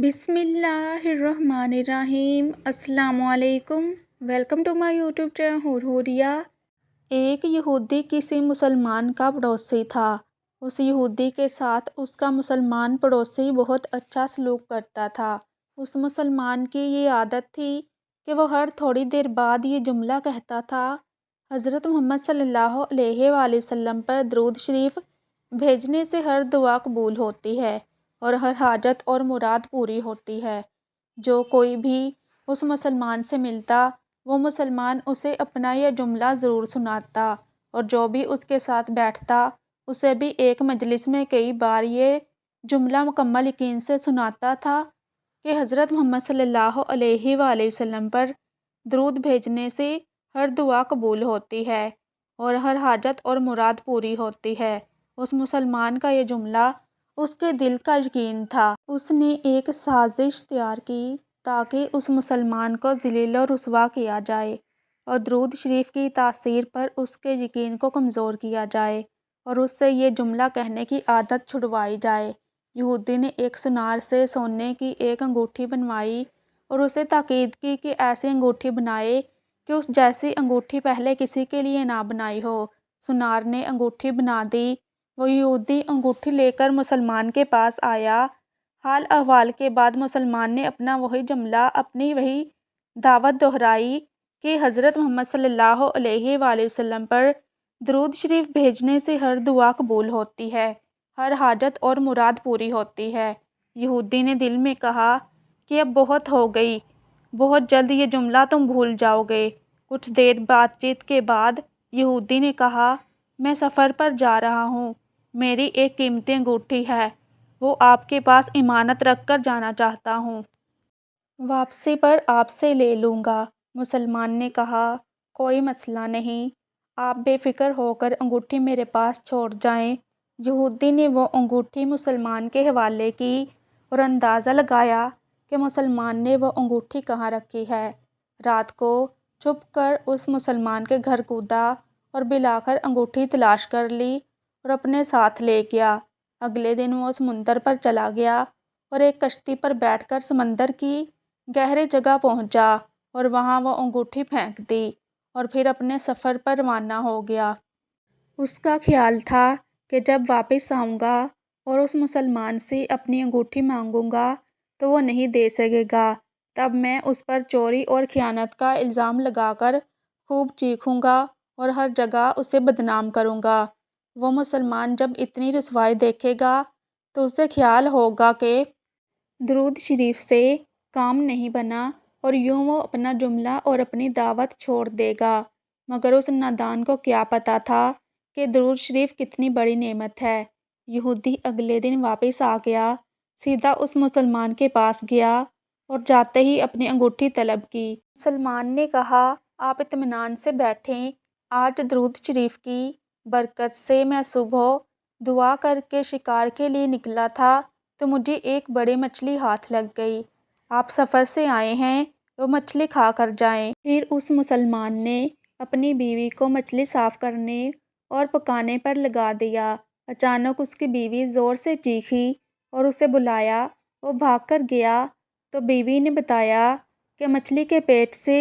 بسم اللہ الرحمن الرحیم۔ السلام علیکم۔ Welcome to my YouTube channel ہوریا۔ ایک یہودی کسی مسلمان کا پڑوسی تھا۔ اس یہودی کے ساتھ اس کا مسلمان پڑوسی بہت اچھا سلوک کرتا تھا۔ اس مسلمان کی یہ عادت تھی کہ وہ ہر تھوڑی دیر بعد یہ جملہ کہتا تھا: حضرت محمد صلی اللہ علیہ وآلہ وسلم پر درود شریف بھیجنے سے ہر دعا قبول ہوتی ہے اور ہر حاجت اور مراد پوری ہوتی ہے۔ جو کوئی بھی اس مسلمان سے ملتا، وہ مسلمان اسے اپنا یہ جملہ ضرور سناتا، اور جو بھی اس کے ساتھ بیٹھتا اسے بھی ایک مجلس میں کئی بار یہ جملہ مکمل یقین سے سناتا تھا کہ حضرت محمد صلی اللہ علیہ وآلہ وسلم پر درود بھیجنے سے ہر دعا قبول ہوتی ہے اور ہر حاجت اور مراد پوری ہوتی ہے۔ اس مسلمان کا یہ جملہ اس کے دل کا یقین تھا۔ اس نے ایک سازش تیار کی تاکہ اس مسلمان کو ذلیل و رسوا کیا جائے اور درود شریف کی تاثیر پر اس کے یقین کو کمزور کیا جائے اور اس سے یہ جملہ کہنے کی عادت چھڑوائی جائے۔ یہودی نے ایک سونار سے سونے کی ایک انگوٹھی بنوائی اور اسے تاکید کی کہ ایسی انگوٹھی بنائے کہ اس جیسی انگوٹھی پہلے کسی کے لیے نہ بنائی ہو۔ سونار نے انگوٹھی بنا دی۔ وہ یہودی انگوٹھی لے کر مسلمان کے پاس آیا۔ حال احوال کے بعد مسلمان نے اپنا وہی جملہ، اپنی وہی دعوت دہرائی کہ حضرت محمد صلی اللہ علیہ وآلہ وسلم پر درود شریف بھیجنے سے ہر دعا قبول ہوتی ہے، ہر حاجت اور مراد پوری ہوتی ہے۔ یہودی نے دل میں کہا کہ اب بہت ہو گئی، بہت جلد یہ جملہ تم بھول جاؤ گے۔ کچھ دیر بات چیت کے بعد یہودی نے کہا: میں سفر پر جا رہا ہوں، میری ایک قیمتی انگوٹھی ہے، وہ آپ کے پاس امانت رکھ کر جانا چاہتا ہوں۔ واپسی پر آپ سے لے لوں گا۔ مسلمان نے کہا: کوئی مسئلہ نہیں، آپ بے فکر ہو کر انگوٹھی میرے پاس چھوڑ جائیں۔ یہودی نے وہ انگوٹھی مسلمان کے حوالے کی اور اندازہ لگایا کہ مسلمان نے وہ انگوٹھی کہاں رکھی ہے۔ رات کو چھپ کر اس مسلمان کے گھر کودا اور بالآخر انگوٹھی تلاش کر لی اور اپنے ساتھ لے گیا۔ اگلے دن وہ سمندر پر چلا گیا اور ایک کشتی پر بیٹھ کر سمندر کی گہری جگہ پہنچا اور وہاں وہ انگوٹھی پھینک دی اور پھر اپنے سفر پر روانہ ہو گیا۔ اس کا خیال تھا کہ جب واپس آؤں گا اور اس مسلمان سے اپنی انگوٹھی مانگوں گا تو وہ نہیں دے سکے گا، تب میں اس پر چوری اور خیانت کا الزام لگا کر خوب چیخوں گا اور ہر جگہ اسے بدنام کروں گا۔ وہ مسلمان جب اتنی رسوائی دیکھے گا تو اسے خیال ہوگا کہ درود شریف سے کام نہیں بنا اور یوں وہ اپنا جملہ اور اپنی دعوت چھوڑ دے گا۔ مگر اس نادان کو کیا پتہ تھا کہ درود شریف کتنی بڑی نعمت ہے۔ یہودی اگلے دن واپس آ گیا، سیدھا اس مسلمان کے پاس گیا اور جاتے ہی اپنی انگوٹھی طلب کی۔ مسلمان نے کہا: آپ اطمینان سے بیٹھیں، آج درود شریف کی برکت سے میں صبح دعا کر کے شکار کے لیے نکلا تھا تو مجھے ایک بڑی مچھلی ہاتھ لگ گئی۔ آپ سفر سے آئے ہیں، وہ مچھلی کھا کر جائیں۔ پھر اس مسلمان نے اپنی بیوی کو مچھلی صاف کرنے اور پکانے پر لگا دیا۔ اچانک اس کی بیوی زور سے چیخی اور اسے بلایا۔ وہ بھاگ کر گیا تو بیوی نے بتایا کہ مچھلی کے پیٹ سے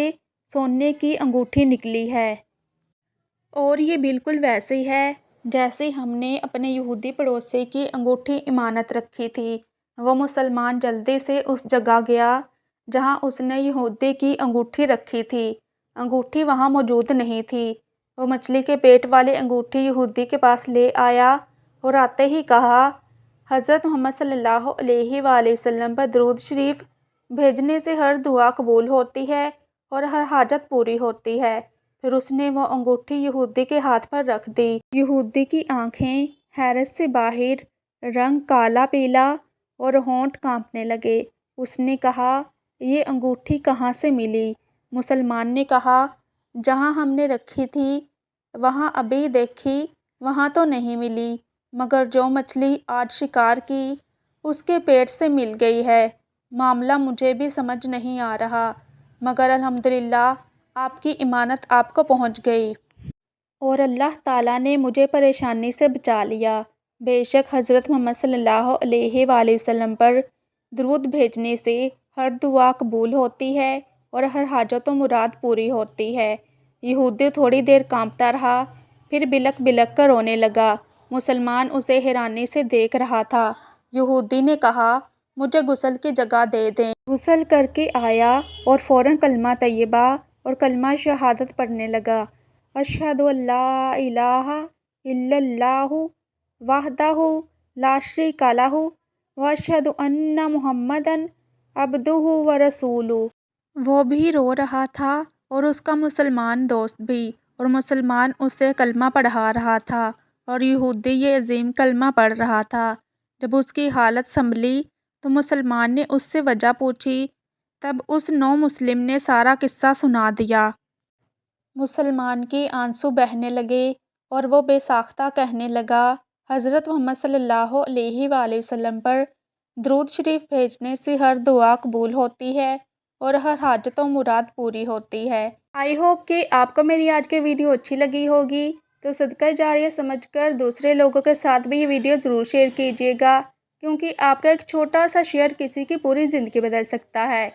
سونے کی انگوٹھی نکلی ہے اور یہ بالکل ویسی ہے جیسی ہم نے اپنے یہودی پڑوسی کی انگوٹھی امانت رکھی تھی۔ وہ مسلمان جلدی سے اس جگہ گیا جہاں اس نے یہودی کی انگوٹھی رکھی تھی۔ انگوٹھی وہاں موجود نہیں تھی۔ وہ مچھلی کے پیٹ والی انگوٹھی یہودی کے پاس لے آیا اور آتے ہی کہا: حضرت محمد صلی اللہ علیہ وآلہ وسلم پر درود شریف بھیجنے سے ہر دعا قبول ہوتی ہے اور ہر حاجت پوری ہوتی ہے۔ پھر اس نے وہ انگوٹھی یہودی کے ہاتھ پر رکھ دی۔ یہودی کی آنکھیں حیرت سے باہر، رنگ کالا پیلا اور ہونٹ کانپنے لگے۔ اس نے کہا: یہ انگوٹھی کہاں سے ملی؟ مسلمان نے کہا: جہاں ہم نے رکھی تھی وہاں ابھی دیکھی، وہاں تو نہیں ملی، مگر جو مچھلی آج شکار کی اس کے پیٹ سے مل گئی ہے۔ معاملہ مجھے بھی سمجھ نہیں آ رہا، مگر الحمدللہ آپ کی امانت آپ کو پہنچ گئی اور اللہ تعالیٰ نے مجھے پریشانی سے بچا لیا۔ بے شک حضرت محمد صلی اللہ علیہ وآلہ وسلم پر درود بھیجنے سے ہر دعا قبول ہوتی ہے اور ہر حاجت و مراد پوری ہوتی ہے۔ یہودی تھوڑی دیر کانپتا رہا، پھر بلک بلک کر رونے لگا۔ مسلمان اسے حیرانی سے دیکھ رہا تھا۔ یہودی نے کہا، مجھے غسل کی جگہ دے دیں۔ غسل کر کے آیا اور فوراً کلمہ طیبہ اور کلمہ شہادت پڑھنے لگا۔ اشہد ان لا الہ الا اللہ وحدہ لا شریک لہ واشہد ان محمدًا عبدہ ورسولہ۔ وہ بھی رو رہا تھا اور اس کا مسلمان دوست بھی، اور مسلمان اسے کلمہ پڑھا رہا تھا اور یہودی یہ عظیم کلمہ پڑھ رہا تھا۔ جب اس کی حالت سنبھلی تو مسلمان نے اس سے وجہ پوچھی، تب اس نو مسلم نے سارا قصہ سنا دیا۔ مسلمان کے آنسو بہنے لگے اور وہ بے ساختہ کہنے لگا، حضرت محمد صلی اللہ علیہ وآلہ وسلم پر درود شریف بھیجنے سے ہر دعا قبول ہوتی ہے اور ہر حاجت و مراد پوری ہوتی ہے۔ آئی ہوپ کہ آپ کو میری آج کی ویڈیو اچھی لگی ہوگی، تو صدقہ جاریہ سمجھ کر دوسرے لوگوں کے ساتھ بھی یہ ویڈیو ضرور شیئر کیجیے گا، کیونکہ آپ کا ایک چھوٹا سا شیئر کسی کی پوری زندگی بدل سکتا ہے۔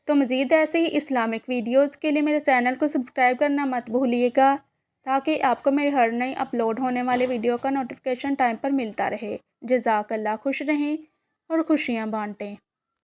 تو مزید ایسے ہی اسلامک ویڈیوز کے لیے میرے چینل کو سبسکرائب کرنا مت بھولیے گا، تاکہ آپ کو میری ہر نئی اپلوڈ ہونے والے ویڈیو کا نوٹیفیکیشن ٹائم پر ملتا رہے۔ جزاک اللہ، خوش رہیں اور خوشیاں بانٹیں۔